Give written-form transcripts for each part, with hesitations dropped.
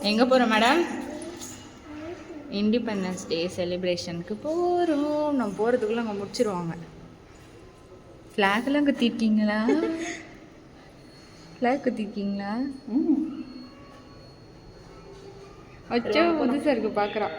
எங்கே போகிறோம் madam? Independence day செலிப்ரேஷனுக்கு போகிறோம். நம்ம போகிறதுக்குள்ளே அங்கே முடிச்சிருவாங்க. ஃப்ளாக்லாம் குத்திருக்கீங்களா? ஃப்ளாக் குத்திருக்கீங்களா? அச்சோ புதுசாக இருக்கு பார்க்குறா.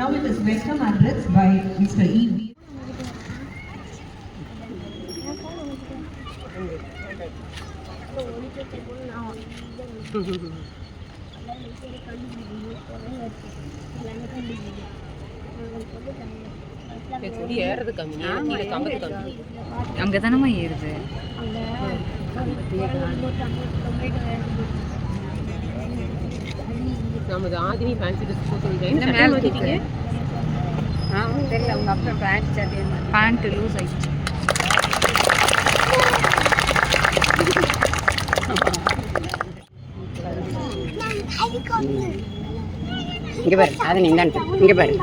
Now it is welcome address by Mr. E.B. அங்கே தானம்மா ஏறுது. நமது ஆதினி ஃபேன்சி ட்ரெஸ் போட்டுருங்க. தெரியல உங்கள் அப்பா பேண்ட் லூஸ் ஆயிடுச்சு. இங்கே பாரு ஆதினி இந்தாண்டு இங்கே பாரு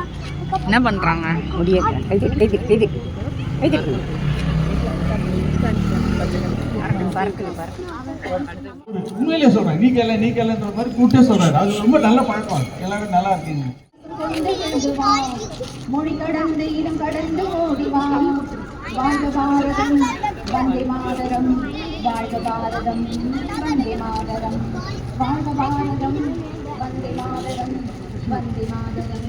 என்ன பண்ணுறாங்க? முடிய உண்மையிலே சொல்றேன். நீ கேளன்ற மாதிரி கூட்டே சொல்றாரு. அது ரொம்ப நல்ல பழக்கம். எல்லாரும் நல்லா இருக்கீங்க. மொழி கடந்து இடம் கடந்து ஓடிவா வாழ்க பாரதம் வந்தே மாதரம் வாழ்க பாரதம் வந்தே மாதரம் வாழ்க பாரதம் வந்தே மாதரம் வந்தே மாதரம்